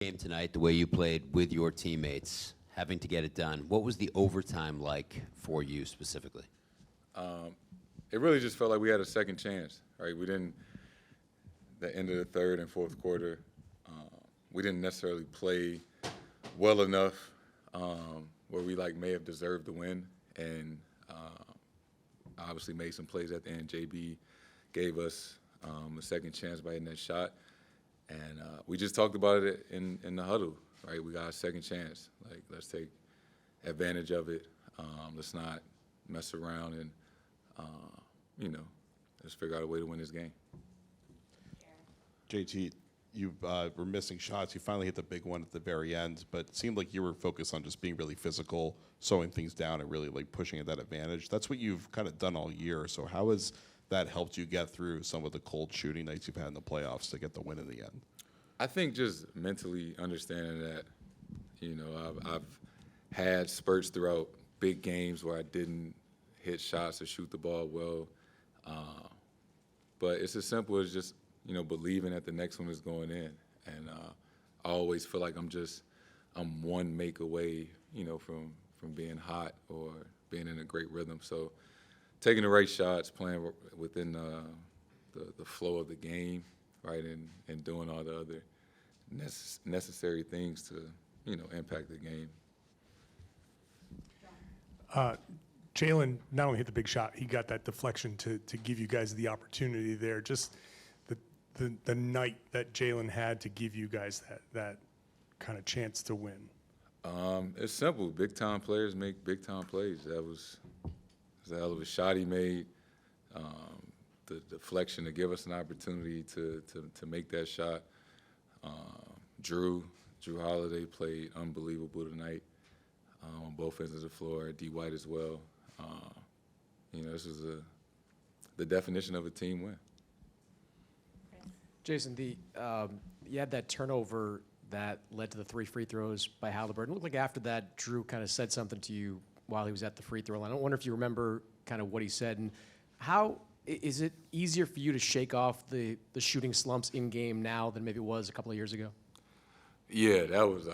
Game tonight, the way you played with your teammates, having to get it done. What was the overtime like for you specifically? It really just felt like we had a second chance, right? We didn't, the end of the third and fourth quarter, we didn't necessarily play well enough where we may have deserved the win, and obviously made some plays at the end. JB gave us a second chance by hitting that shot, and we just talked about it in the huddle, right? We got a second chance. Let's take advantage of it. Let's not mess around and let's figure out a way to win this game. JT, you were missing shots. You finally hit the big one at the very end, but it seemed like you were focused on just being really physical, slowing things down, and really pushing at that advantage. That's what you've kind of done all year. So how has that helped you get through some of the cold shooting nights you've had in the playoffs to get the win in the end? I think just mentally understanding that, I've had spurts throughout big games where I didn't hit shots or shoot the ball well. But it's as simple as just, believing that the next one is going in. And I always feel like I'm one make away, from being hot or being in a great rhythm. So taking the right shots, playing within the flow of the game, right, and doing all the other necessary things to, impact the game. Jaylen not only hit the big shot, he got that deflection to give you guys the opportunity there. Just the night that Jaylen had to give you guys that kind of chance to win. It's simple. Big-time players make big-time plays. That was a hell of a shot he made. The deflection to give us an opportunity to make that shot. Drew Holiday played unbelievable tonight on both ends of the floor. D. White as well. This is the definition of a team win. Jayson, you had that turnover that led to the 3 free throws by Halliburton. It looked like after that, Drew kind of said something to you while he was at the free throw line. I wonder if you remember kind of what he said, and how is it easier for you to shake off the shooting slumps in game now than maybe it was a couple of years ago? Yeah, that was.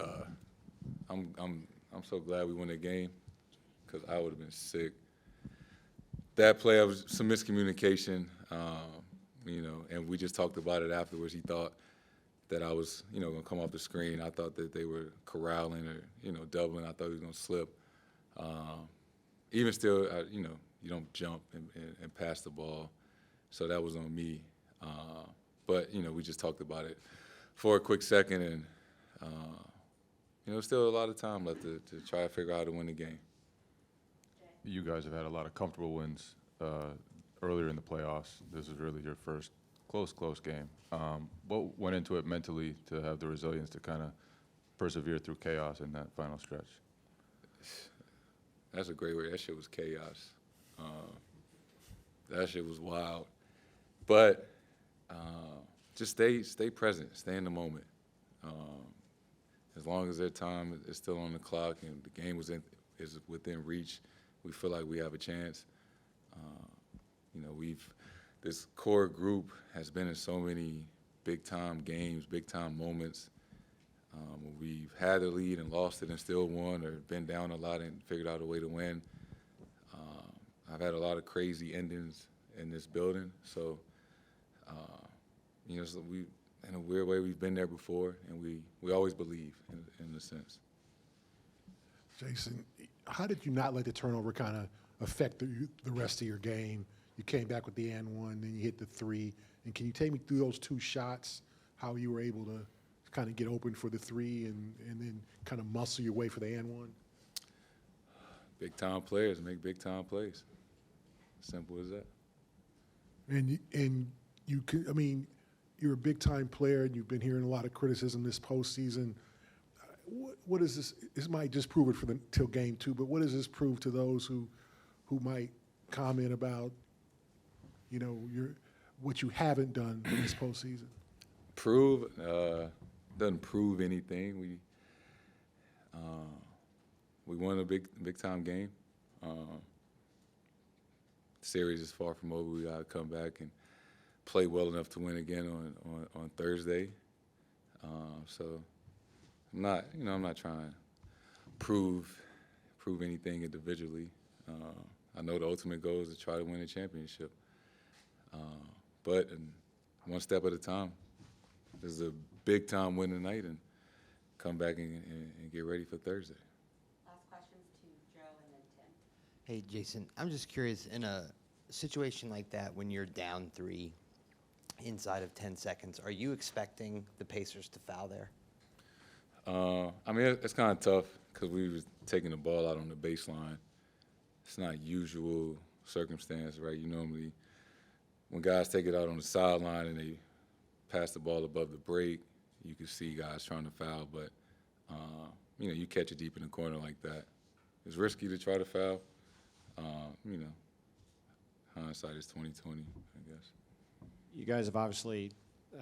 I'm so glad we won the game because I would have been sick. That play, was some miscommunication, and we just talked about it afterwards. He thought that I was, going to come off the screen. I thought that they were corralling or, doubling. I thought he was going to slip. Even still, you don't jump and pass the ball. So that was on me. But, we just talked about it for a quick second. And, still a lot of time left to try to figure out how to win the game. You guys have had a lot of comfortable wins earlier in the playoffs. This is really your first close game. What went into it mentally to have the resilience to kind of persevere through chaos in that final stretch? That's a great word. That shit was chaos. That shit was wild. But just stay present, stay in the moment. As long as their time is still on the clock and the game is within reach, we feel like we have a chance. This core group has been in so many big-time games, big-time moments. We've had the lead and lost it and still won, or been down a lot and figured out a way to win. I've had a lot of crazy endings in this building, so so in a weird way, we've been there before, and we always believe in a sense. Jayson, how did you not let the turnover kind of affect the rest of your game? You came back with the and one, then you hit the 3. And can you take me through those 2 shots, how you were able to kind of get open for the 3 and then kind of muscle your way for the and one? Big-time players make big-time plays. Simple as that. And you could, you're a big-time player, and you've been hearing a lot of criticism this postseason. What is this? This might just prove it till game 2, but what does this prove to those who might comment about, what you haven't done in this postseason? Doesn't prove anything. We won a big time game. Series is far from over. We got to come back and play well enough to win again on Thursday. So I'm not trying to prove anything individually. I know the ultimate goal is to try to win a championship. But one step at a time. This is a big time win tonight, and come back and get ready for Thursday. Last questions to Joe and then Tim. Hey, Jason, I'm just curious, in a situation like that, when you're down 3 inside of 10 seconds, are you expecting the Pacers to foul there? I mean, it's kind of tough because we was taking the ball out on the baseline. It's not usual circumstance, right? You normally, when guys take it out on the sideline and they pass the ball above the break, you can see guys trying to foul, but, you catch it deep in the corner like that. It's risky to try to foul. Hindsight is 20/20, I guess. You guys have obviously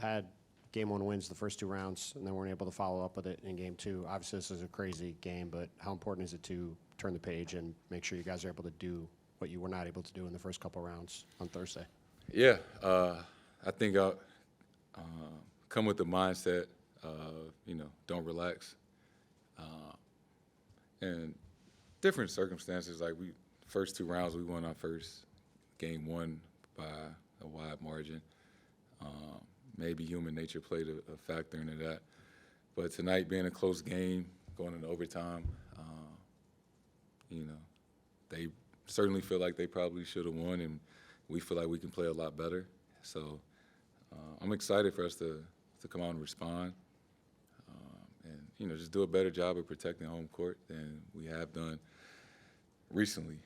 had game 1 wins the first 2 rounds and then weren't able to follow up with it in game 2. Obviously, this is a crazy game, but how important is it to turn the page and make sure you guys are able to do what you were not able to do in the first couple rounds on Thursday? Yeah, I think I'll come with the mindset of, don't relax. And different circumstances, like first 2 rounds, we won our first game 1 by a wide margin. Maybe human nature played a factor into that. But tonight being a close game, going into overtime, they certainly feel like they probably should have won, and we feel like we can play a lot better. So I'm excited for us to come out and respond and, just do a better job of protecting home court than we have done recently.